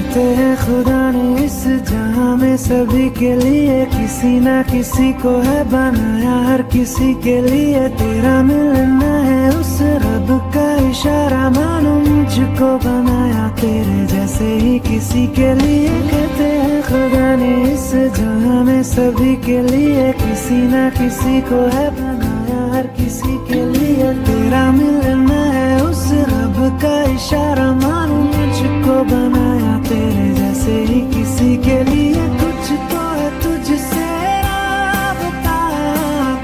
कहते हैं खुदा ने इस जहां में सभी के लिए किसी ना किसी को है बनाया, हर किसी के लिए तेरा मिलना है उस रब का इशारा, मानो मुझको बनाया तेरे जैसे ही किसी के लिए। कहते हैं खुदा ने इस जहां में सभी के लिए किसी ना किसी को है बनाया, हर किसी के लिए तेरा मिलना है उस रब का इशारा, मानो मुझको बनाया तेरे जैसे ही किसी के लिए। कुछ तो है तुझसे राबता,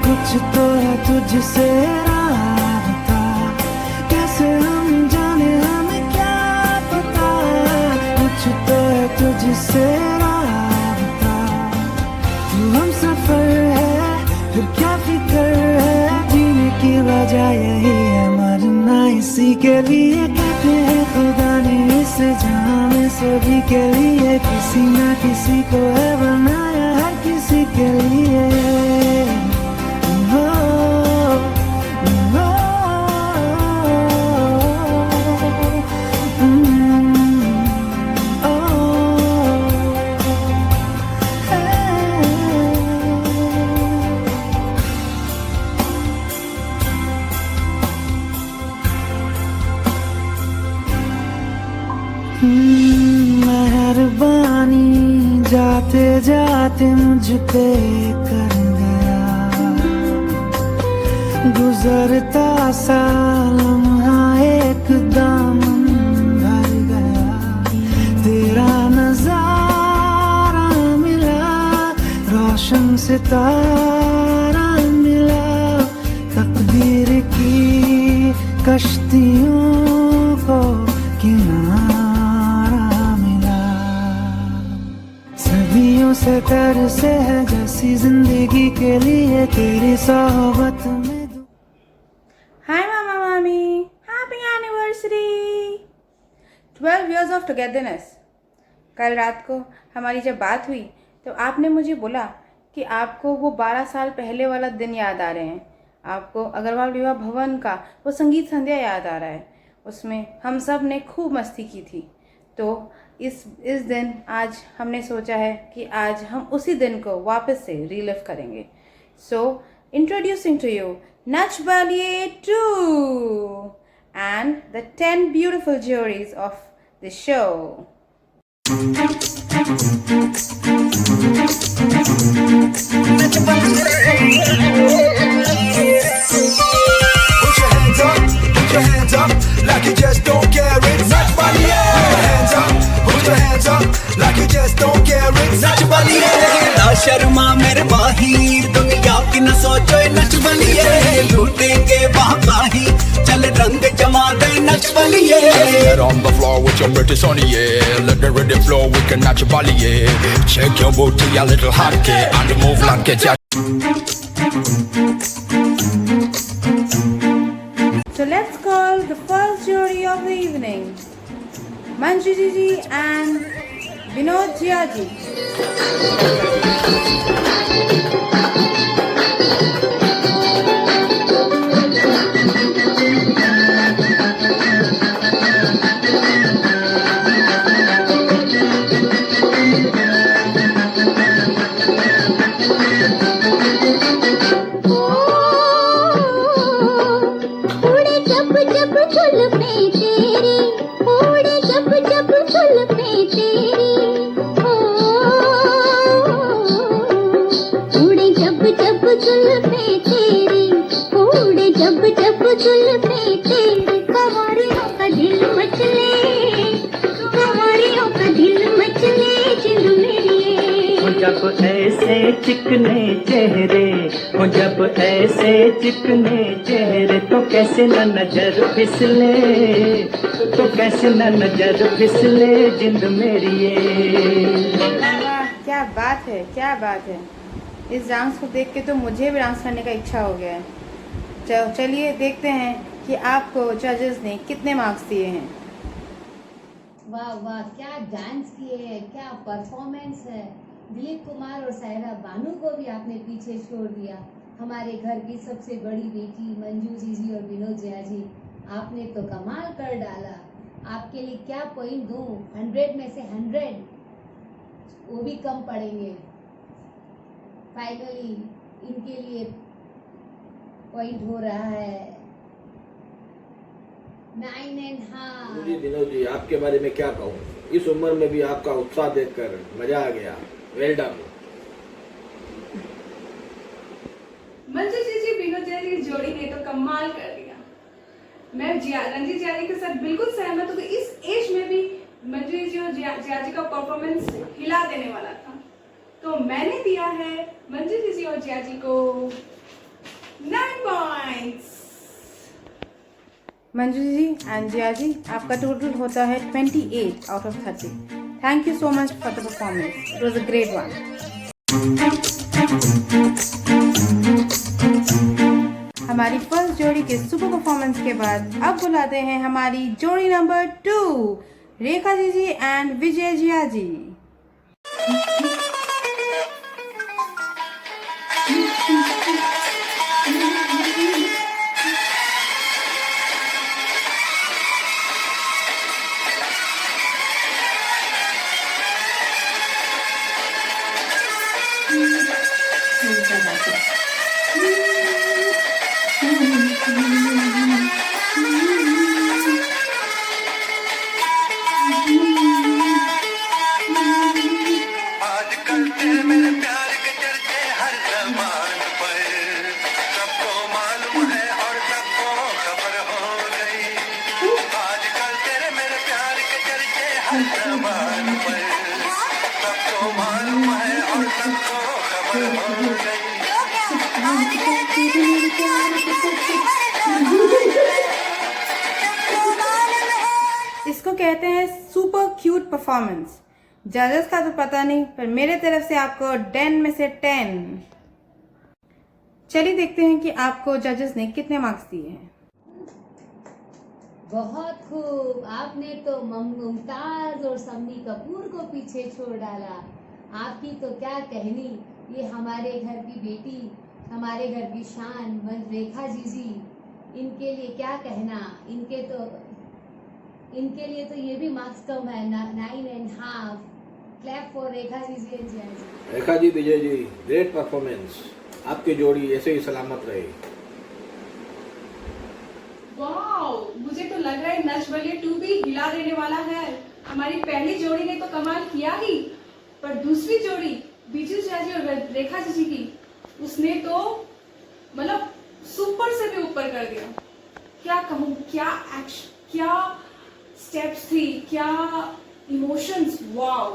कुछ तो है तुझसे राबता, कैसे हम जाने हमें क्या पता, कुछ तो है तुझसे राबता। तू हम सफर है फिर क्या फिक्र है, जीने की वजह यही है मरना इसी के लिए। कहते हैं खुदा ने इस जहां में सभी के लिए किसी ना किसी को है बनाया, हर किसी के लिए। हो, हो, मेहरबानी जाते जाते मुझ पे कर गया, गुजरता सा लम्हा एकदम भर गया, तेरा नजारा मिला, रोशन सितारा मिला, तकदीर की कश्तियों को किनारा मिला, सदियों से तरसे है जैसी जिंदगी के लिए तेरी सोहबत में। Hi Mama Mami, Happy Anniversary! 12 years of togetherness. कल रात को हमारी जब बात हुई तो आपने मुझे बोला कि आपको वो 12 साल पहले वाला दिन याद आ रहे हैं, आपको अग्रवाल विवाह भवन का वो संगीत संध्या याद आ रहा है, उसमें हम सब ने खूब मस्ती की थी। तो इस दिन आज हमने सोचा है कि आज हम उसी दिन को वापस से रीलिव करेंगे। So introducing to you Nach Baliye 2 and the 10 beautiful juries of the show. Put your hands up, like you just don't care. It's Nach Baliye. Put your hands up, like you just don't care. It's Nach Baliye. ना शर्मा मेरे माहिर, दुनिया की न सोचो नच बलिए, लूटेंगे बाबा ही, चल रंग जमा दे Nach Baliye. Get on the floor with your British on the air. Let the rhythm flow, we can Nach Baliye. Check your booty, a little hot kid, and move like a jack. So let's call the first jury of the evening, Manju Ji and Vinod Ji. जब ऐसे चिकने चेहरे हो, जब ऐसे चिकने चेहरे तो कैसे न नजर फिसले, तो कैसे न नजर फिसले जिंद मेरी ये। क्या बात है, क्या बात है। इस डांस को देख के तो मुझे भी डांस करने का इच्छा हो गया है। चलिए देखते हैं कि आपको जजेस ने कितने मार्क्स दिए हैं। वाह वाह, क्या डांस किए हैं, क्या परफॉर्मेंस है। दिलीप कुमार और सायरा बानू को भी आपने पीछे छोड़ दिया। हमारे घर की सबसे बड़ी बेटी मंजू जी और विनोद जी, आपने तो कमाल कर डाला। आपके लिए क्या पॉइंट दूं? 100 में से 100 वो भी कम पड़ेंगे। फाइनली इनके लिए पॉइंट हो रहा है 9.5। जी विनोद जी, आपके बारे में क्या कहूँ, इस उम्र में भी आपका उत्साह देखकर मजा आ गया। Well done. मंजू जी विनोद जी जोड़ी ने तो कमाल कर दिया। मैं रंजीत जिया जी के साथ बिल्कुल सहमत हूँ कि इस एज में भी मंजू जी और जिया जी का परफॉर्मेंस हिला देने वाला था। तो मैंने दिया है मंजू जी और जिया जी को 9 पॉइंट्स। मंजू जी एंड जिया जी, आपका टोटल होता है 28 out of 30। Thank you so much for the performance, it was a great one. हमारी फर्स्ट जोड़ी के सुपर परफॉर्मेंस के बाद अब बुलाते हैं हमारी जोड़ी नंबर 2, रेखा जी एंड विजय जिया जी। आजकल तेरे मेरे प्यार के चर्चे हर जबान पर, सबको मालूम है और सबको खबर हो गई। आजकल तेरे मेरे प्यार के चर्चे हर जबान पर, सबको मालूम है और सबको खबर हो गई। इसको कहते हैं सुपर क्यूट परफॉर्मेंस। जजेस का तो पता नहीं, पर मेरे तरफ से आपको 10 में से 10। चलिए देखते हैं कि आपको जजेस ने कितने मार्क्स दिए हैं। बहुत खूब, आपने तो मुमताज और शम्मी कपूर को पीछे छोड़ डाला। आपकी तो क्या कहनी, ये हमारे घर की बेटी, हमारे घर की शान रेखा जी, इनके लिए क्या कहना। इनके लिए तो ये भी मार्क्स कम है, 9.5। Clap for Rekha ji and Jiya ji. Rekha ji, Vijay ji, great performance. आपकी जोड़ी ऐसे ही सलामत रहे। वाओ, मुझे तो लग रहा है नच बलिए 2 भी हिला देने वाला है। हमारी पहली जोड़ी ने तो कमाल किया ही, पर दूसरी जोड़ी बीजू जिया जी और रेखा जी की, उसने तो मतलब सुपर से भी ऊपर कर दिया। क्या कहूँ, क्या एक्शन, क्या स्टेप्स थी, क्या इमोशंस, वाओ।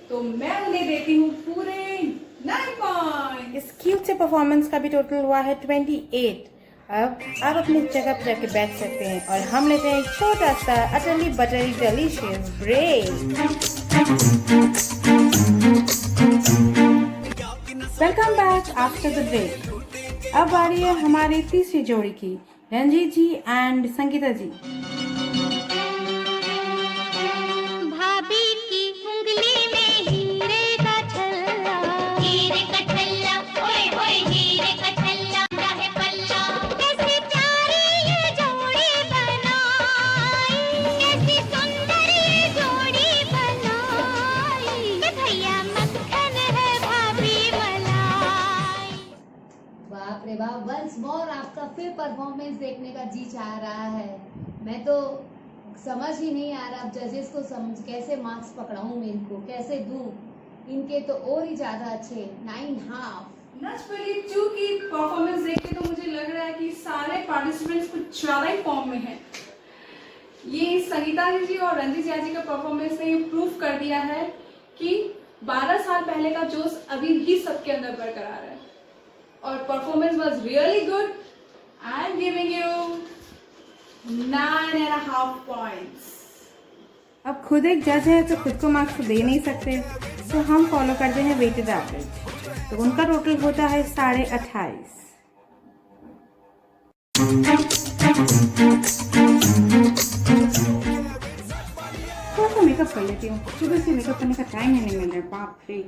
तो मैं उन्हें देती हूँ पूरे 9 पॉइंट। इस क्यूट से परफॉर्मेंस का भी टोटल हुआ है 28। अब आप अपनी जगह पर जाके बैठ सकते हैं और हम लेते हैं एक छोटा सा utterly butterly delicious break. Welcome back after the break. अब आ रही है हमारी तीसरी जोड़ी की, रंजीत जी एंड संगीता जी। भाभी की उंगली में हीरे का छल्ला, हीरे का छल्ला, ओए ओए हीरे का छल्ला है पल्ला। कैसी प्यारी ये जोड़ी बनाई, कैसी सुंदर ये जोड़ी बनाई, ये भैया मक्खन है भाभी मलाई। बाप रे बाप, वंस मोर आपका फिर परफॉर्मेंस देखने का जी चाह रहा है। मैं तो समझ ही नहीं आ रहा अब जजेस को कैसे मार्क्स पकड़ाऊं, मैं इनको कैसे दूं। इनके तो और ही ज्यादा अच्छे 9.5। नच बलिए 2 की परफॉर्मेंस देख के तो मुझे लग रहा है कि सारे पार्टिसिपेंट्स कुछ ज्यादा ही फॉर्म में हैं। ये संगीता जी और रंजीत जिया जी का परफॉर्मेंस ने ये प्रूव कर दिया है कि 12 साल पहले का जोश अभी भी सबके अंदर बरकरार है। और performance was really good. I am giving you 9.5 points. अब खुद एक जज है तो खुद को मार्क्स तो दे नहीं सकते, तो हम फॉलो करते हैं वेटेड एवरेज। तो उनका टोटल होता है 28.5। थोड़ा सा मेकअप कर लेती हूँ, सुबह से मेकअप करने का टाइम ही नहीं मिल रहा। बाप रे,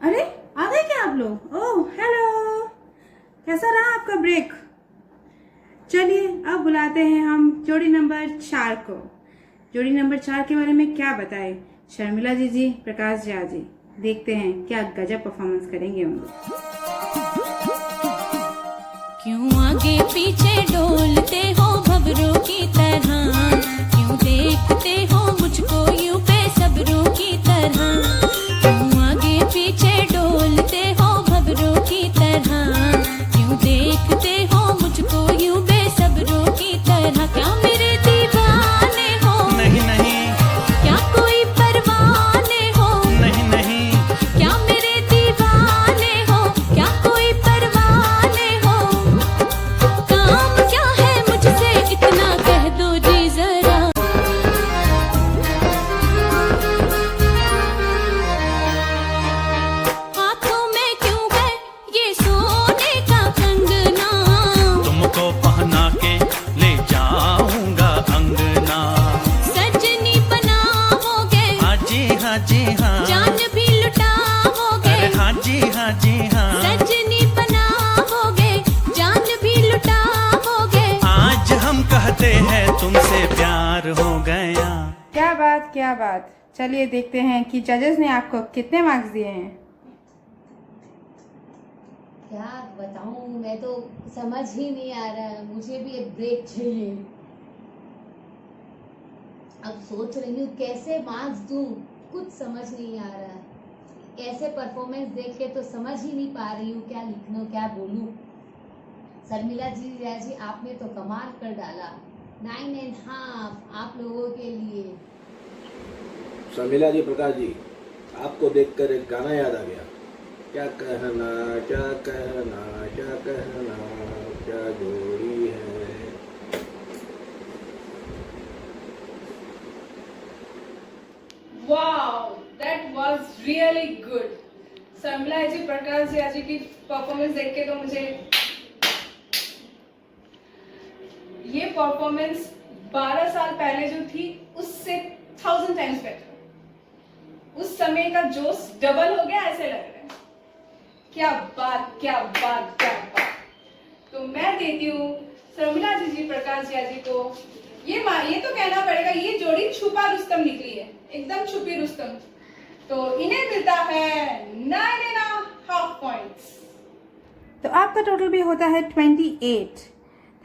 अरे आ गए क्या आप लोग? ओह हेलो, कैसा रहा आपका ब्रेक? चलिए अब बुलाते हैं हम जोड़ी नंबर 4 को, जोड़ी नंबर 4 के बारे में क्या बताए शर्मिला जी, प्रकाश झा जी। देखते हैं क्या गजब परफॉर्मेंस करेंगे हम लोग। क्यों आगे पीछे डोलते हो भंवरों की तरह, क्यों देखते हो मुझको यूं बेसब्रों की तरह, क्यों आगे पीछे डोलते हो भंवरों की तरह, क्यों देखते हो मुझको यूं बेसब्रों की तरह। क्या मेरे दीवाने हो? नहीं नहीं, क्या कोई परवाने हो? नहीं नहीं, क्या मेरे दीवाने हो? क्या कोई परवाने हो? काम क्या है मुझसे इतना कह दो जी जरा। हाथों में क्यों है ये सोने का कंगना, तुमको पहना के ले जाऊंगा अंगना। सजनी बनाओगे, हाँ जी हाँ जी हाँ, जान भी लुटाओगे। अरे हाँ जी हाँ जी हाँ, सजनी बनाओगे, जान भी लुटाओगे। आज हम कहते हैं तुमसे प्यार हो गया। क्या बात क्या बात। चलिए देखते हैं कि जजेस ने आपको कितने मार्क्स दिए हैं। क्या बताऊं, मैं तो समझ ही नहीं आ रहा है, मुझे भी एक ब्रेक चाहिए। अब सोच रही हूँ कैसे मार्क्स दूं, कुछ समझ नहीं आ रहा है। ऐसे परफॉर्मेंस देख के तो समझ ही नहीं पा रही हूँ क्या लिखूं क्या बोलूं। शर्मिला जी आपने तो कमाल कर डाला। 9.5 आप लोगों के लिए। शर्मिला जी, प्रकाश जी, आपको देखकर एक गाना याद आ गया। क्या कहना क्या कहना क्या कहना, क्या जोड़ी है। Wow, that was really good. Sharmila ji, Prakash ji की परफॉर्मेंस देख के तो मुझे ये परफॉर्मेंस 12 साल पहले जो थी उससे 1000 टाइम्स बेटर। उस समय का जोश डबल हो गया ऐसे लग रहा है। क्या बात क्या बात क्या बात। तो मैं देती हूँ शर्मिला जी, प्रकाश जी को ये तो कहना पड़ेगा, ये जोड़ी छुपा रुस्तम निकली है, एकदम छुपी रुस्तम। तो इन्हें मिलता है 9.5 पॉइंट्स। तो आपका टोटल भी होता है 28।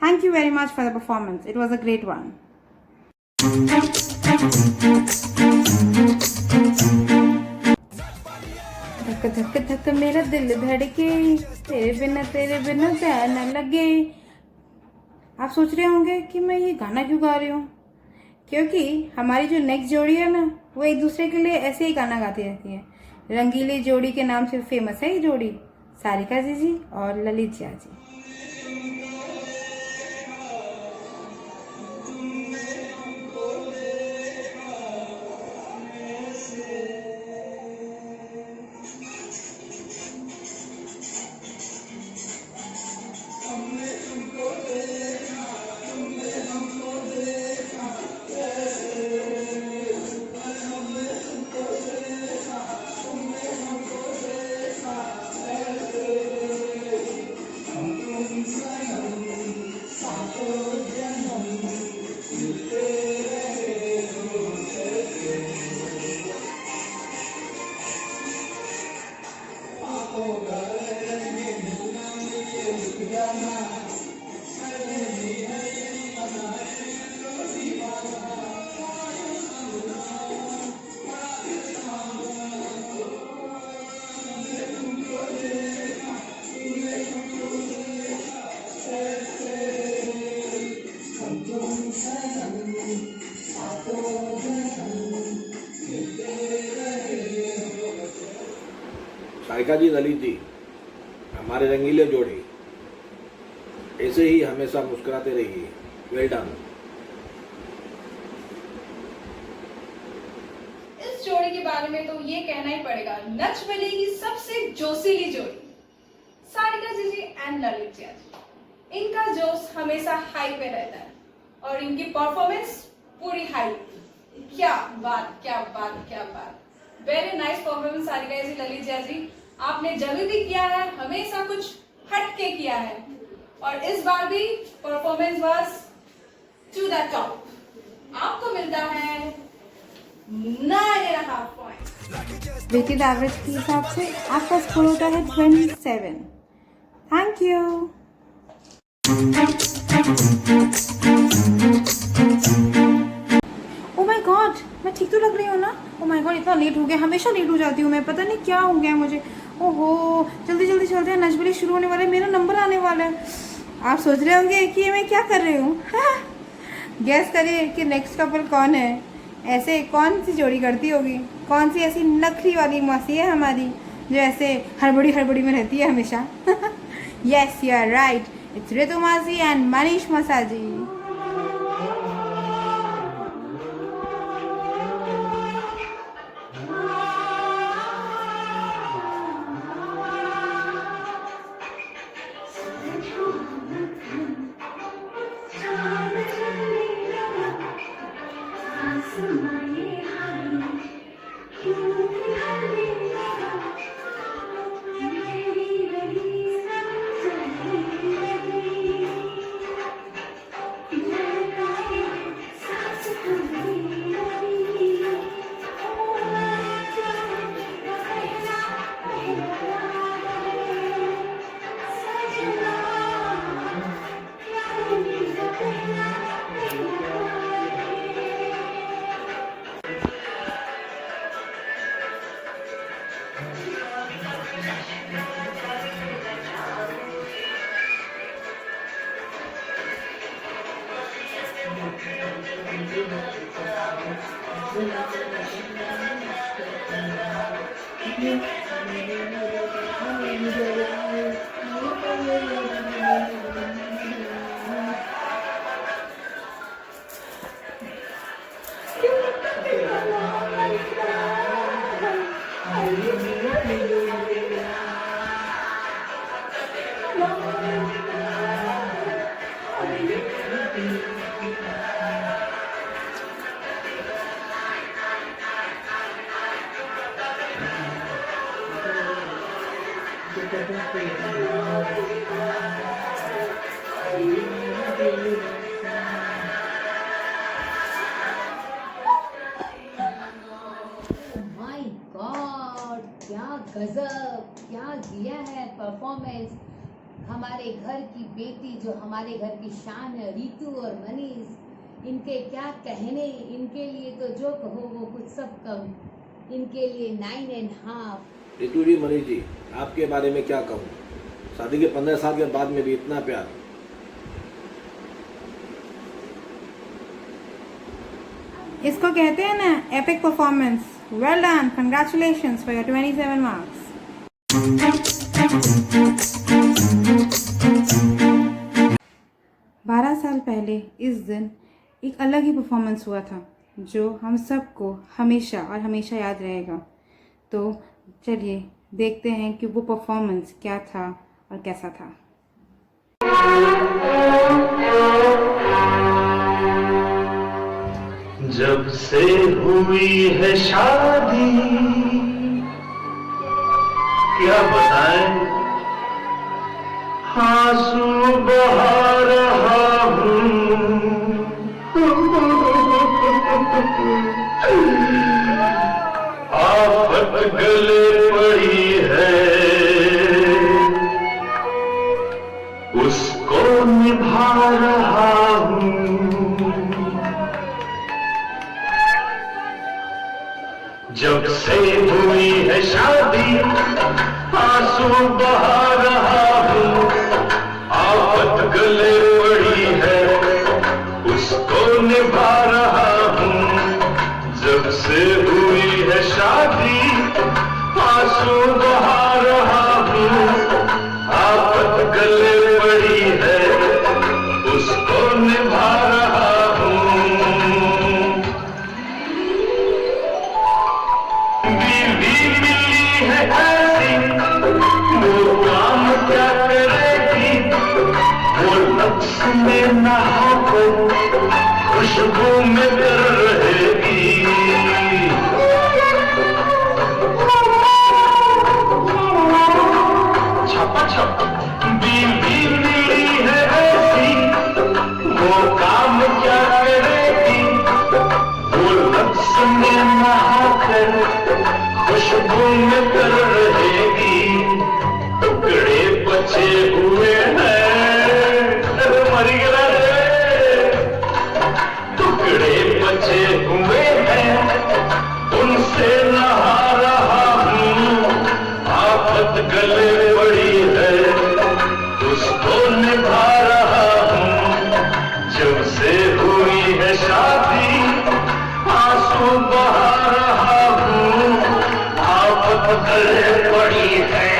Thank you very much for the performance, it was a great one. धक धक धक मेरा दिल धड़के, तेरे बिना चैन न लगे। आप सोच रहे होंगे कि मैं ये गाना क्यों गा रही हूँ, क्योंकि हमारी जो नेक्स्ट जोड़ी है ना, वो एक दूसरे के लिए ऐसे ही गाना गाती रहती है। रंगीली जोड़ी के नाम से फेमस है ये जोड़ी, सारिका जी और ललित झा जी। सारिका जी, ललित जी, हमारे रंगीले जोड़ी, ऐसे ही हमेशा मुस्कुराते रहिए। Well done. इस जोड़ी के बारे में तो ये कहना ही पड़ेगा, नच बली की सबसे जोशीली जोड़ी सारिका जी एंड ललित जी। इनका जोश हमेशा हाई पे रहता है और इनकी परफॉर्मेंस पूरी हाई। क्या बात क्या बात क्या बात। वेरी नाइस परफॉर्मेंस सारिका जी, ललित जी। आपने जब भी किया है हमेशा कुछ हट के किया है और इस बार भी performance was to the top. आपको मिलता है 9.5 पॉइंट। वेटेड एवरेज के हिसाब से आपका स्कोर होता है 27। Thank you. Oh my God, मैं ठीक तो लग रही हूँ ना? ओ माय गॉड, इतना लेट हो गया। हमेशा लेट हो जाती हूँ मैं, पता नहीं क्या हो गया मुझे। ओहो, जल्दी जल्दी चलते हैं, नच बली शुरू होने वाला है, मेरा नंबर आने वाला है। आप सोच रहे होंगे कि ये मैं क्या कर रही हूँ। गैस करिए कि नेक्स्ट कपल कौन है। ऐसे कौन सी जोड़ी करती होगी, कौन सी ऐसी नखरी वाली मौसी है हमारी जो ऐसे हड़बड़ी हड़बड़ी में रहती है हमेशा। Yes, you are right, it's Ritu मासी एंड मनीष मसाजी। माय गॉड, क्या गजब, क्या दिया है परफॉर्मेंस। हमारे घर की बेटी जो हमारे घर की शान है, रितु और मनीष, इनके क्या कहने। इनके लिए तो जो कहो वो कुछ सब कम। इनके लिए 9.5। रितु जी, मनीष जी, आपके बारे में क्या कहूँ? शादी के 15 साल के बाद में भी इतना प्यार। इसको कहते हैं ना epic performance. Well done, congratulations for your 27 marks. 12 साल पहले इस दिन एक अलग ही परफॉर्मेंस हुआ था जो हम सबको हमेशा और हमेशा याद रहेगा। तो चलिए देखते हैं कि वो परफॉर्मेंस क्या था और कैसा था। जब से हुई है शादी क्या बताएं, आंसू बहा रहा हूँ। आफत गले पड़ी है, उसको निभा रहा हूँ। जब से हुई है शादी आंसू बहा रहा हूँ। आफत गले पड़ी है, उसको निभा रहा हूँ। जब से हुई है शादी आंसू बहा रहा हूँ। आफत गले पड़ी है, उसको निभा रहा हूँ। बीवी मिली है ऐसी, वो काम क्या करेगी। वो नक्श में नहा कर खुशबू में कर रहेगी। छपा छप बीवी मिली है ऐसी, वो काम क्या करेगी। ठोकर पड़ी है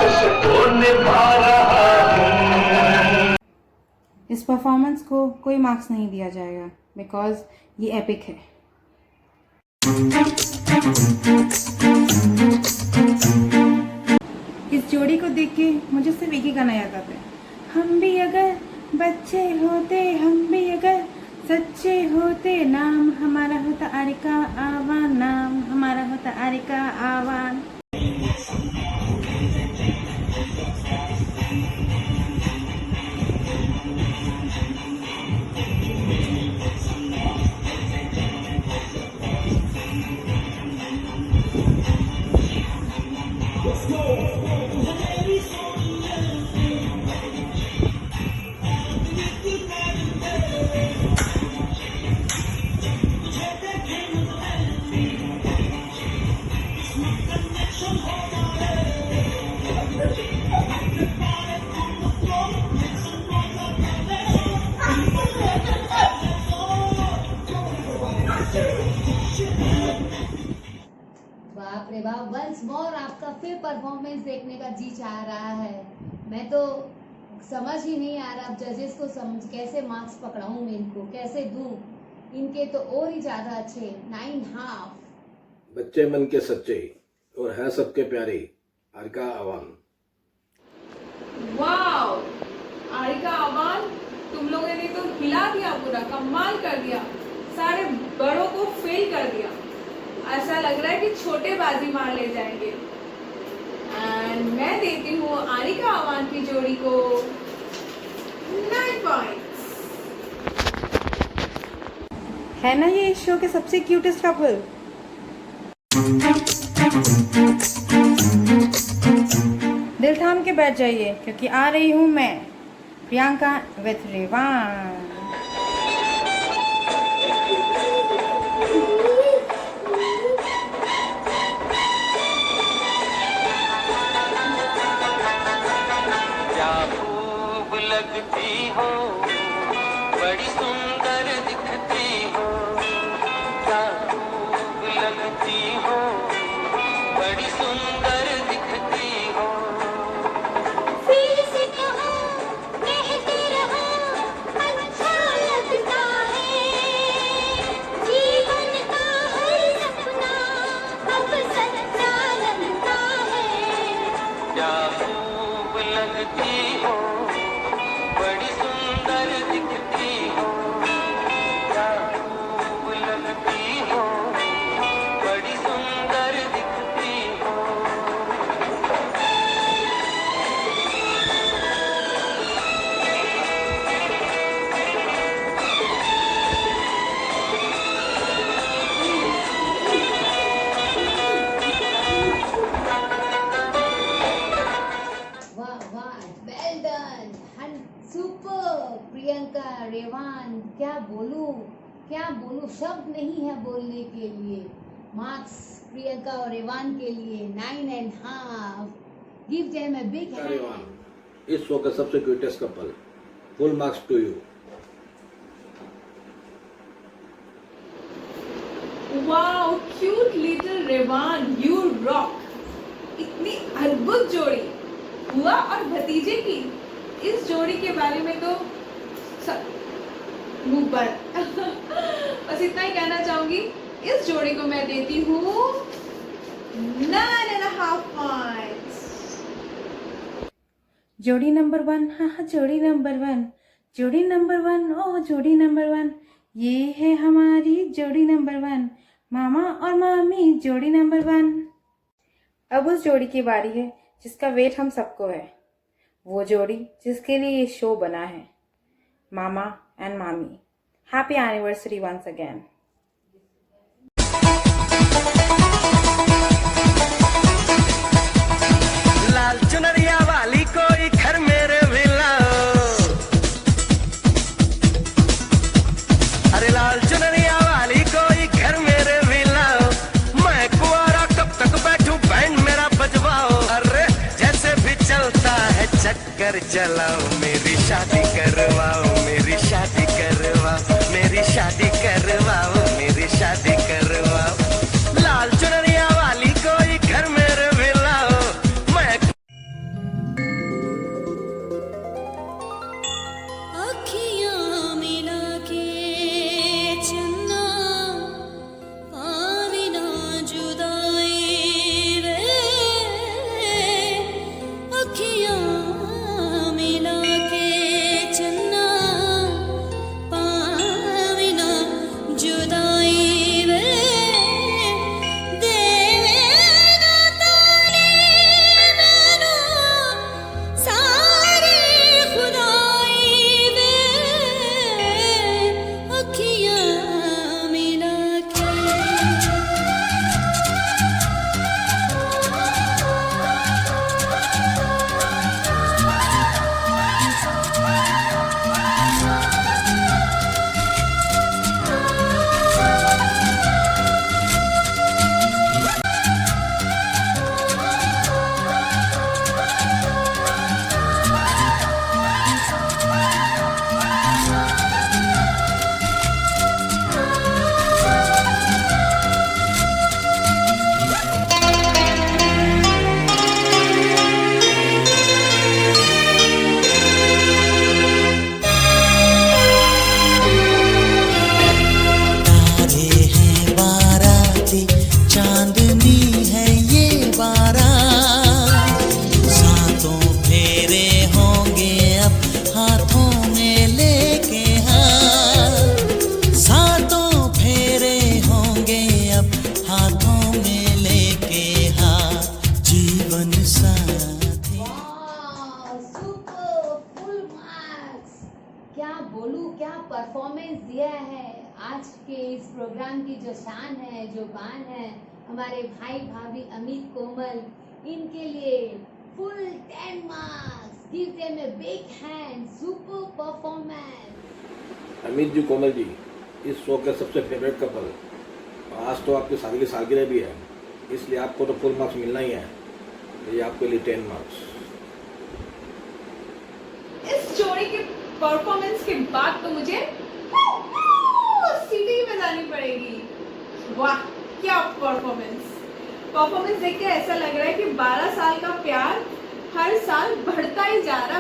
उसको निभा रहा हूँ। इस परफॉर्मेंस को कोई मार्क्स नहीं दिया जाएगा बिकॉज ये एपिक है। इस जोड़ी को देख के मुझे सिर्फ एक ही गाना याद आता है, हम भी अगर बच्चे होते, हम भी अगर सच्चे होते, नाम हमारा होता आरिका आवान, नाम हमारा होता आरिका आवान। बाप रे बाप, वंस मोर आपका फिर परफॉर्मेंस देखने का जी चाह रहा है। मैं तो समझ ही नहीं आ रहा अब जजेस को कैसे मार्क्स पकड़ाऊं मैं इनको, कैसे दूं। इनके तो और ही ज्यादा अच्छे 9.5। बच्चे मन के सच्चे और है सबके प्यारे आरिका आवान। वाओ आरिका आवान, तुम लोगों ने तो हिला दिया, पूरा कमाल कर दिया, सारे बड़ों को फेल कर दिया। ऐसा लग रहा है कि छोटे बाजी मार ले जाएंगे। एंड मैं देती हूँ आरिका आवान की जोड़ी को 9 पॉइंट्स। है ना ये इस शो के सबसे क्यूटेस्ट कपल। दिल थाम के बैठ जाइए क्योंकि आ रही हूँ मैं, प्रियंका विथ रेवान। लगती हो बड़ी सुंदर दिखती हो, क्या खूब लगती हो बड़ी सुंदर दिखती हो। फिर से कहो कहते रहो अच्छा लगता है, जीवन का हर सपना अब सच्चा लगता है। क्या खूब लगती हो बड़ी सुंदर दिखती हो, क्या खूब लगती हो बड़ी सुंदर दिखती हो। वाह वाह, वेल डन, सुपर प्रियंका रेवान। क्या बोलूं, शब्द नहीं है बोलने के लिए। मार्क्स प्रियंका और रेवान के लिए 9.5। Give them a big hand. Revaan इस शो का सबसे cutest couple, full marks to you. Wow cute little Revaan, you rock. इतनी अद्भुत जोड़ी, बुआ और भतीजे की इस जोड़ी के बारे में तो मुंह बंद। बस इतना ही कहना चाहूंगी, इस जोड़ी को मैं देती हूँ 9.5 पॉइंट्स। जोड़ी नंबर 1, हाँ जोड़ी नंबर 1, जोड़ी नंबर 1, ओह जोड़ी नंबर 1, ये है हमारी जोड़ी नंबर 1, मामा और मामी जोड़ी नंबर 1। अब उस जोड़ी की बारी है जिसका वेट हम सबको है, वो जोड़ी जिसके लिए ये शो बना है, मामा एंड मामी। Happy anniversary once again. लाल चुनरिया वाली कोई घर मेरे भी लाओ, अरे लाल चुनरिया वाली कोई घर मेरे भी लाओ। मैं कुंवारा कब तक बैठूं, बैंड मेरा बजवाओ। अरे जैसे भी चलता है चक्कर चलाओ, मेरी शादी करवाओ, मेरी शादी करवाओ, मेरी शादी करवाओ, मेरी शादी करवाओ। लाल चुनरिया वाली कोई घर बोलूं, क्या परफॉर्मेंस दिया है। आज के इस प्रोग्राम की जो शान है, जो बान है, हमारे भाई भाभी अमित कोमल, इनके लिए full 10 marks. Give them a big hand. Super performance. Amit ji, Komal ji, इस शो के सबसे फेवरेट कपल। आज तो आपकी शादी की सालगिरह भी है, इसलिए आपको तो फुल मार्क्स मिलना ही है। ये आपके लिए 10 मार्क्स। इस जोड़ी के परफॉर्मेंस के बाद तो मुझे सीटी ही बजानी पड़ेगी। वाह, क्या परफॉर्मेंस देख के ऐसा लग रहा है कि 12 साल का प्यार हर साल बढ़ता ही जा रहा,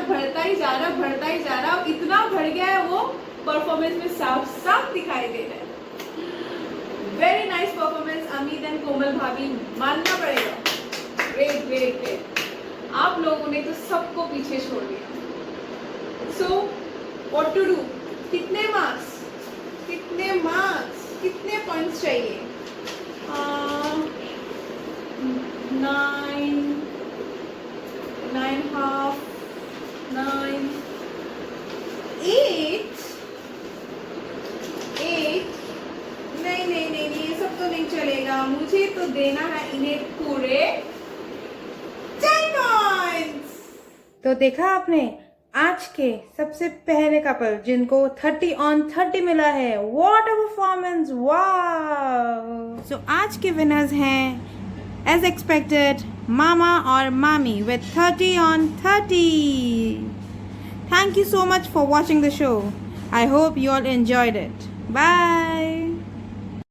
और इतना बढ़ गया है वो परफॉर्मेंस में साफ दिखाई दे रहा है। Very nice performance Amit and Komal भाभी, मानना पड़ेगा। ग्रेट। आप लोगों ने तो सबको पीछे छोड़ दिया। So what to do? कितने पॉइंट्स चाहिए? 9.5, 9, 8। नहीं, ये सब तो नहीं चलेगा। मुझे तो देना है इन्हें पूरे 10 पॉइंट्स। तो देखा आपने आज के सबसे पहले कपल जिनको 30 on 30 मिला है। व्हाट अ परफॉर्मेंस, वाह। सो आज के विनर्स हैं एज एक्सपेक्टेड मामा और मामी with 30 on 30। Thank you so much for watching the show. I hope you all enjoyed it. Bye.